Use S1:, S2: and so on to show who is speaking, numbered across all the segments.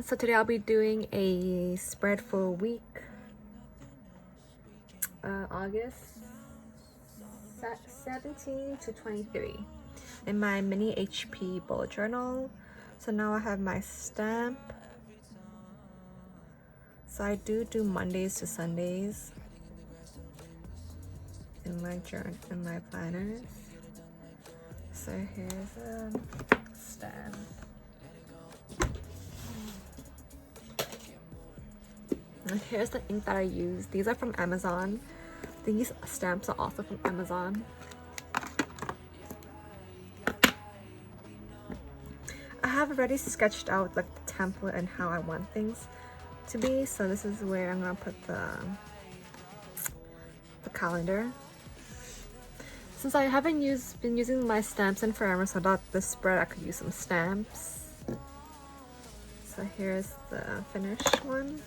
S1: So today I'll be doing a spread for a week, August 17 to 23 in my mini HP bullet journal. So now I have my stamp. So I do Mondays to Sundays in my journal, in my planners. So here's a stamp. And here's the ink that I use. These are from Amazon. These stamps are also from Amazon. I have already sketched out like the template and how I want things to be. So this is where I'm gonna put the calendar. Since I haven't been using my stamps in forever, so I thought this spread I could use some stamps. So here's the finished one.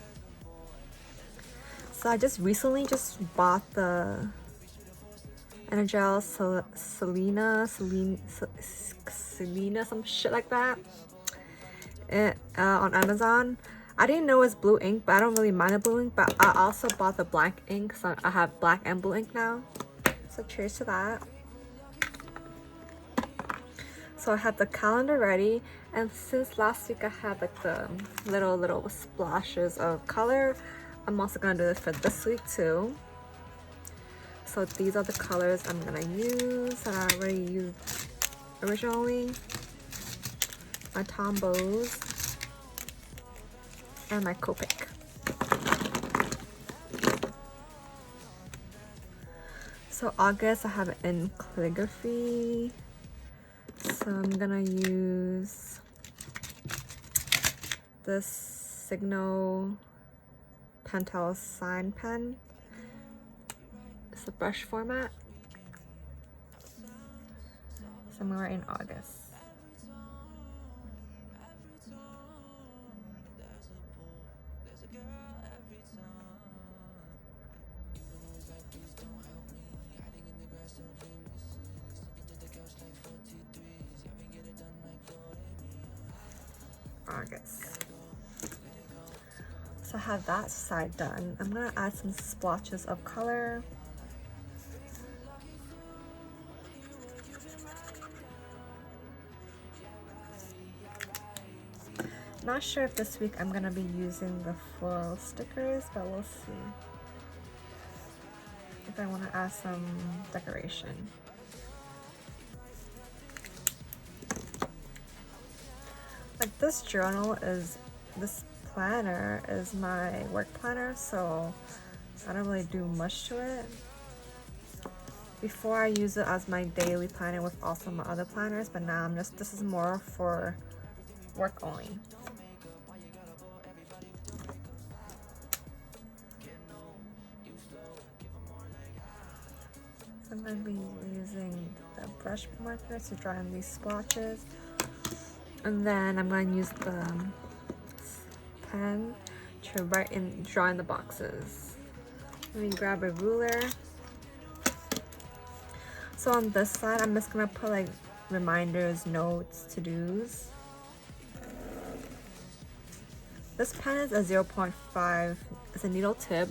S1: So I just recently bought the Energel Selena, some shit like that, on Amazon. I didn't know it was blue ink, but I don't really mind the blue ink. But I also bought the black ink, so I have black and blue ink now. So cheers to that. So I have the calendar ready, and since last week I had like the little splashes of color, I'm also gonna do this for this week too. So these are the colors I'm gonna use that I already used originally. My Tombows and my Copic. So August I have it in calligraphy. So I'm gonna use this Signo Pentel sign pen. It's the brush format. Somewhere in August. So I have that side done. I'm gonna add some splotches of color. Not sure if this week I'm gonna be using the floral stickers, but we'll see if I want to add some decoration. Like this planner is my work planner, so I don't really do much to it. Before I use it as my daily planner with also my other planners, but now this is more for work only. So I'm going to be using the brush marker to draw in these splotches. And then I'm going to use the pen to draw in the boxes. Let me grab a ruler. So on this side, I'm just going to put like reminders, notes, to-dos. This pen is a 0.5. It's a needle tip.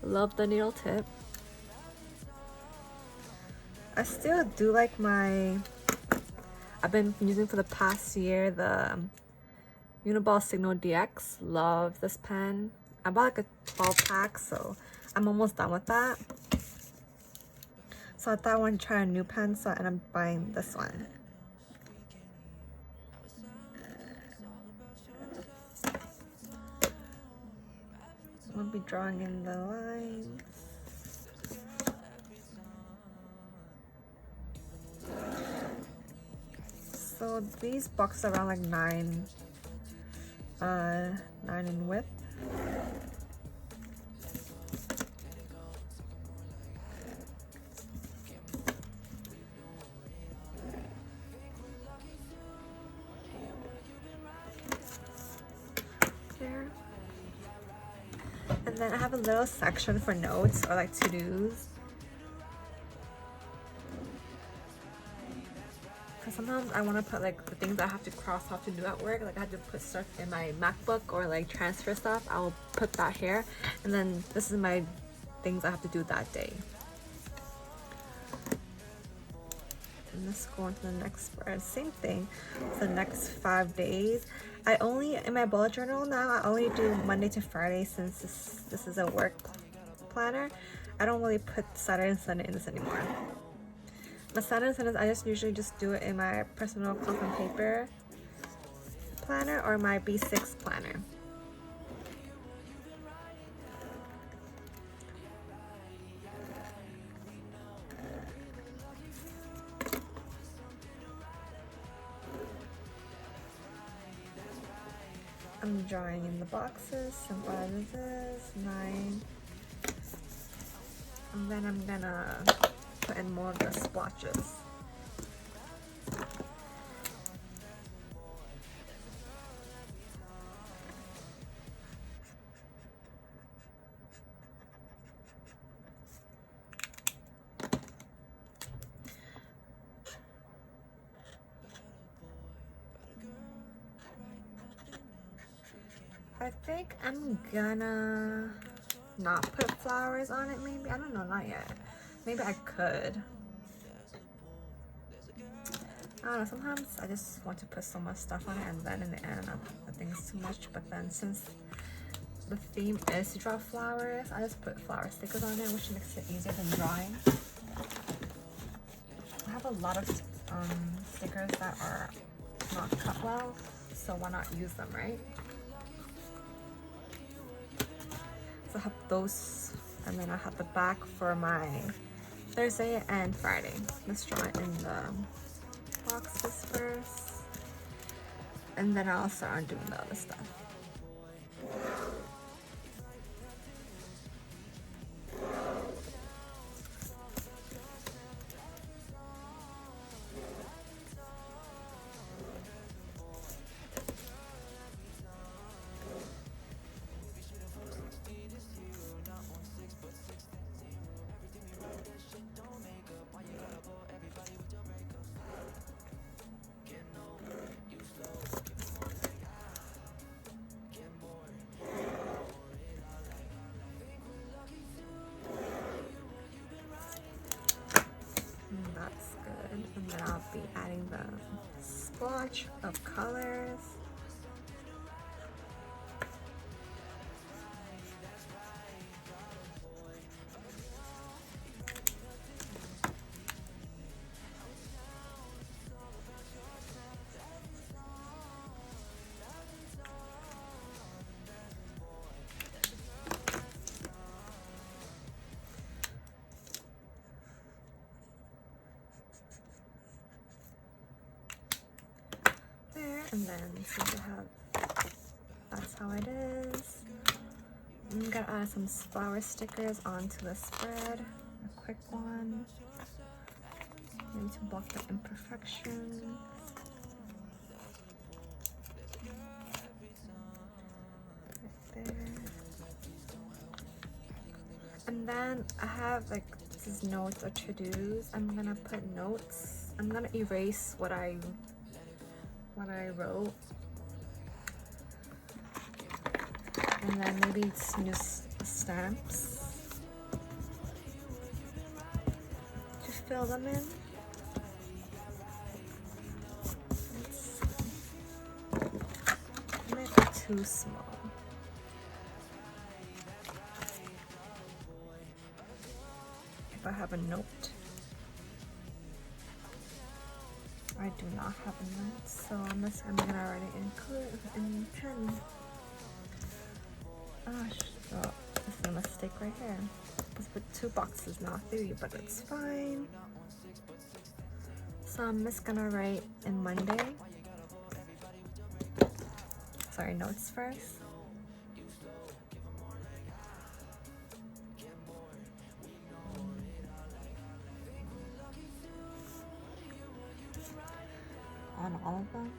S1: Love the needle tip. I still do like I've been using for the past year the Uniball Signo DX. Love this pen. I bought like a 12 pack, so I'm almost done with that. So I thought I wanted to try a new pen, so I ended up buying this one. I'm gonna be drawing in the lines. So these boxes are around like 9 in width. There. And then I have a little section for notes or like to-dos. because sometimes I want to put like the things I have to cross off to do at work. Like I have to put stuff in my MacBook or like transfer stuff. I will put that here, and then this is my things I have to do that day. And let's go on to the next spread. Same thing for the next 5 days. I only, in my bullet journal now, I only do Monday to Friday since this is a work planner. I don't really put Saturday and Sunday in this anymore. My Saturday and Sundays, I just usually just do it in my personal cloth and paper planner or my B6 planner. I'm drawing in the boxes, simple as it is, 9. And then I'm gonna put in more of the splotches. I think I'm gonna not put flowers on it, maybe. I don't know, not yet. Maybe I could. I don't know, sometimes I just want to put so much stuff on it and then in the end I think it's too much. But then since the theme is to draw flowers, I just put flower stickers on it, which makes it easier than drawing. I have a lot of stickers that are not cut well, so why not use them, right? So I have those, and then I have the back for my Thursday and Friday. Let's draw it in the boxes first, and then I'll start on doing the other stuff. That's good. And then I'll be adding the splotch of colors. And then so you have, that's how it is. I'm gonna add some flower stickers onto the spread, a quick one, maybe to block the imperfections. Right there. And then I have like these notes or to-dos. I'm gonna put notes. I'm gonna erase what I wrote, and then maybe new stamps to fill them in. It might be too small. If I have a note. I do not have a note, so I'm gonna already include it in pen. Gosh, oh, this is a mistake right here. Let's put 2 boxes, not 3, but it's fine. So I'm just gonna write in Monday. Sorry, notes first. On all of them.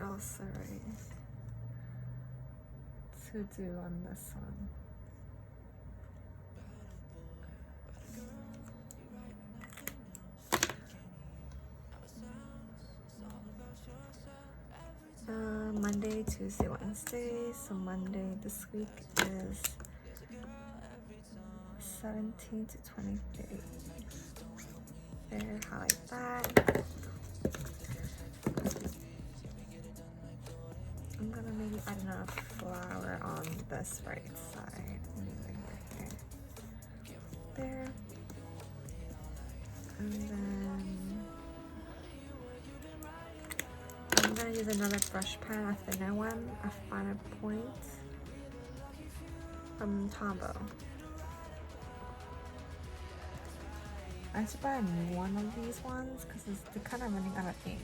S1: else to do on this one. Monday, Tuesday, Wednesday. So Monday this week is 17 to 23. There, highlight that. I'm gonna maybe add another flower on this right side. There. And then I'm gonna use another brush pen, a thinner one, a finer point from Tombow. I should buy a new one of these ones because they're kind of running out of ink.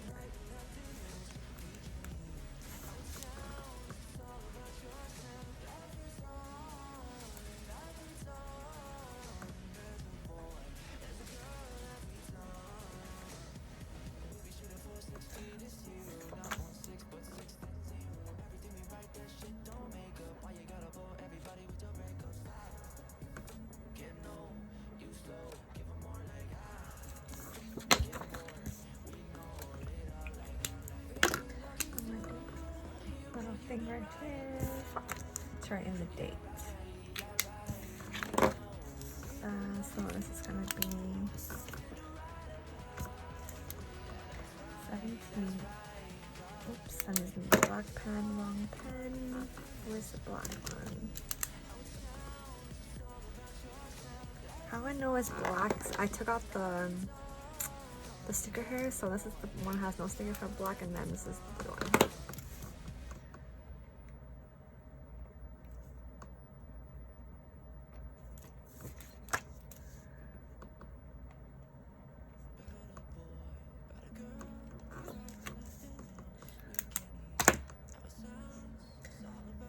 S1: Fingertip to write in the date. So this is gonna be 17. Oops, I'm using the black pen, wrong pen. Where's the black one? How I know it's black? I took out the sticker here, so this is the one that has no sticker for black, and then this is the one.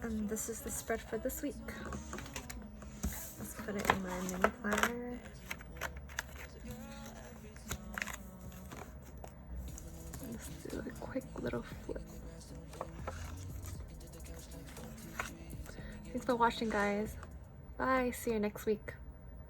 S1: And this is the spread for this week. Let's put it in my mini planner. Let's do a quick little flip. Thanks for watching, guys. Bye. See you next week.